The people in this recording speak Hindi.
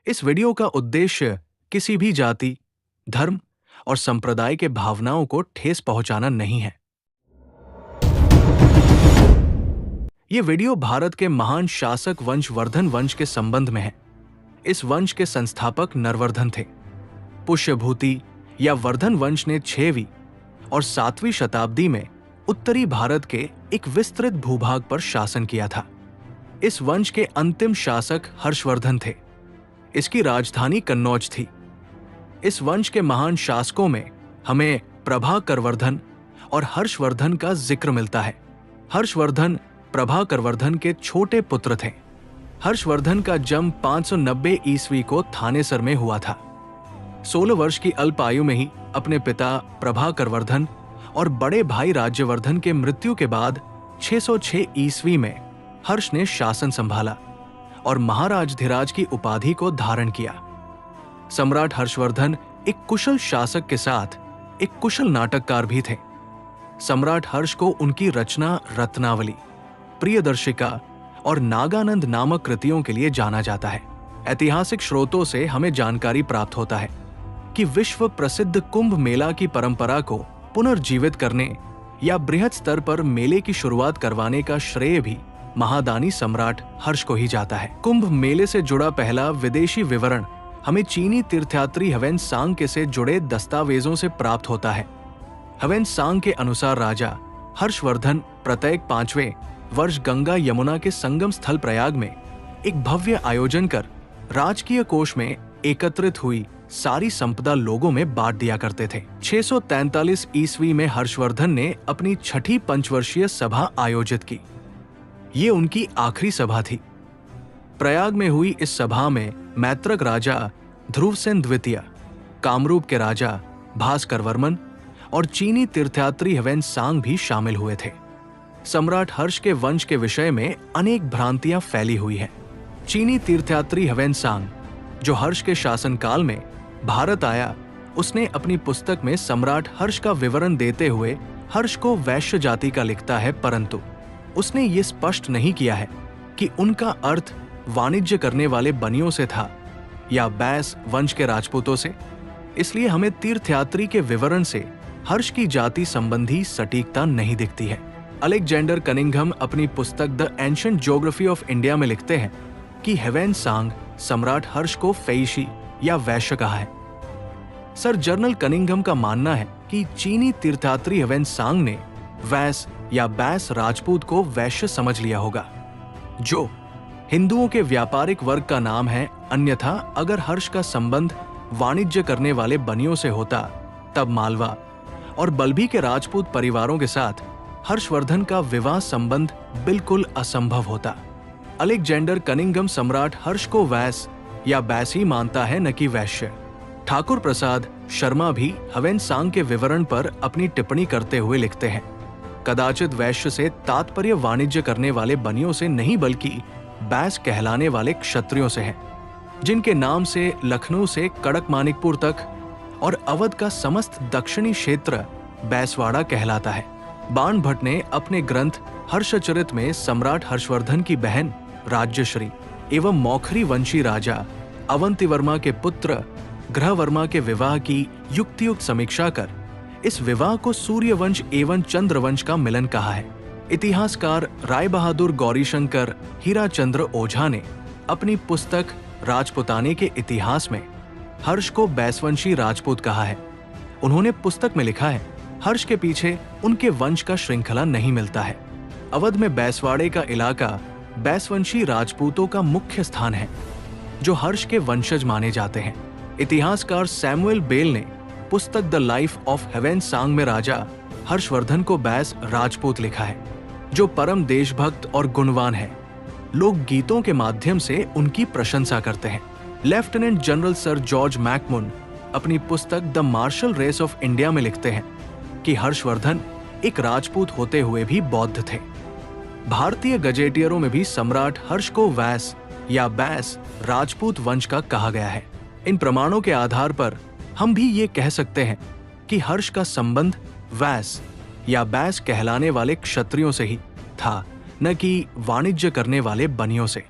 इस वीडियो का उद्देश्य किसी भी जाति, धर्म और संप्रदाय के भावनाओं को ठेस पहुंचाना नहीं है। ये वीडियो भारत के महान शासक वंश वर्धन वंश के संबंध में है। इस वंश के संस्थापक नरवर्धन थे। पुष्यभूति या वर्धन वंश ने 6वीं और 7वीं शताब्दी में उत्तरी भारत के एक विस्तृत भूभाग पर शासन किया था। इस वंश के अंतिम शासक हर्षवर्धन थे। इसकी राजधानी कन्नौज थी। इस वंश के महान शासकों में हमें प्रभाकरवर्धन और हर्षवर्धन का जिक्र मिलता है। हर्षवर्धन प्रभाकरवर्धन के छोटे पुत्र थे। हर्षवर्धन का जन्म 590 ईस्वी को थानेसर में हुआ था। 16 वर्ष की अल्प आयु में ही अपने पिता प्रभाकरवर्धन और बड़े भाई राज्यवर्धन के मृत्यु के बाद 606 ईस्वी में हर्ष ने शासन संभाला और महाराजधिराज की उपाधि को धारण किया। सम्राट हर्षवर्धन एक कुशल शासक के साथ एक कुशल नाटककार भी थे। सम्राट हर्ष को उनकी रचना रत्नावली, प्रियदर्शिका और नागानंद नामक कृतियों के लिए जाना जाता है। ऐतिहासिक स्रोतों से हमें जानकारी प्राप्त होता है कि विश्व प्रसिद्ध कुंभ मेला की परंपरा को पुनर्जीवित करने या बृहद स्तर पर मेले की शुरुआत करवाने का श्रेय भी महादानी सम्राट हर्ष को ही जाता है। कुंभ मेले से जुड़ा पहला विदेशी विवरण हमें चीनी तीर्थयात्री ह्वेन-सांग से जुड़े दस्तावेजों से प्राप्त होता है। ह्वेन-सांग के अनुसार राजा हर्षवर्धन प्रत्येक 5वें वर्ष गंगा यमुना के संगम स्थल प्रयाग में एक भव्य आयोजन कर राजकीय कोष में एकत्रित हुई सारी संपदा लोगों में बांट दिया करते थे। 643 ईस्वी में हर्षवर्धन ने अपनी 6ठी पंचवर्षीय सभा आयोजित की। ये उनकी आखिरी सभा थी। प्रयाग में हुई इस सभा में मैत्रक राजा ध्रुवसेन द्वितीय, कामरूप के राजा भास्करवर्मन और चीनी तीर्थयात्री ह्वेन-सांग भी शामिल हुए थे। सम्राट हर्ष के वंश के विषय में अनेक भ्रांतियां फैली हुई हैं। चीनी तीर्थयात्री ह्वेन-सांग, जो हर्ष के शासनकाल में भारत आया, उसने अपनी पुस्तक में सम्राट हर्ष का विवरण देते हुए हर्ष को वैश्य जाति का लिखता है, परंतु उसने ये स्पष्ट नहीं किया है कि उनका अर्थ वाणिज्य करने वाले बनियों से था या बैस वंश के राजपूतों से। इसलिए हमें तीर्थयात्री के विवरण से हर्ष की जाति संबंधी सटीकता नहीं दिखती है। अलेक्जेंडर कनिंघम अपनी पुस्तक the ancient geography of India में लिखते हैं कि ह्वेन-सांग सम्राट हर्ष को फैशी या वैश्य कहा है। सर जर्नल कनिंघम का मानना है कि चीनी तीर्थयात्री ह्वेन-सांग ने वैस या बैस राजपूत को वैश्य समझ लिया होगा, जो हिंदुओं के व्यापारिक वर्ग का नाम है। अन्यथा अगर हर्ष का संबंध वाणिज्य करने वाले बनियों से होता, तब मालवा और बल्भी के राजपूत परिवारों के साथ हर्षवर्धन का विवाह संबंध बिल्कुल असंभव होता। अलेक्जेंडर कनिंघम सम्राट हर्ष को वैस या बैसी मानता है, न कि वैश्य। ठाकुर प्रसाद शर्मा भी ह्वेन-सांग के विवरण पर अपनी टिप्पणी करते हुए लिखते हैं, कदाचित वैश्य से तात्पर्य वाणिज्य करने वाले बनियों से नहीं, बल्कि बैस कहलाने वाले क्षत्रियों से है, जिनके नाम से लखनऊ से कड़कमानिकपुर तक और अवध का समस्त दक्षिणी क्षेत्र बैसवाड़ा कहलाता है। बाण भट्ट ने अपने ग्रंथ हर्षचरित में सम्राट हर्षवर्धन की बहन राज्यश्री एवं मौखरी वंशी राजा अवंतिवर्मा के पुत्र ग्रहवर्मा के विवाह की युक्तियुक्त समीक्षा कर इस विवाह को सूर्यवंश एवं चंद्रवंश का मिलन कहा है। इतिहासकार राय बहादुर गौरीशंकर हीराचंद्र ओझा ने अपनी पुस्तक राजपुताने के इतिहास में हर्ष को बैसवंशी राजपूत कहा है। उन्होंने पुस्तक में लिखा है, हर्ष के पीछे उनके वंश का श्रृंखला नहीं मिलता है। अवध में बैसवाड़े का इलाका बैसवंशी राजपूतों का मुख्य स्थान है, जो हर्ष के वंशज माने जाते हैं। इतिहासकार सैमुअल बेल ने पुस्तक द लाइफ ऑफ ह्वेन-सांग में राजा हर्षवर्धन को बैस राजपूत लिखा है, जो परम देशभक्त और गुणवान है। लोग गीतों के माध्यम से उनकी प्रशंसा करते हैं। Lieutenant general sir George MacMunn अपनी पुस्तक the martial race of India में लिखते हैं कि हर्षवर्धन एक राजपूत होते हुए भी बौद्ध थे। भारतीय गजेटियरों में भी सम्राट हर्ष को वैस या बैस राजपूत वंश का कहा गया है। इन प्रमाणों के आधार पर हम भी ये कह सकते हैं कि हर्ष का संबंध वैस या बैस कहलाने वाले क्षत्रियों से ही था, न कि वाणिज्य करने वाले बनियों से।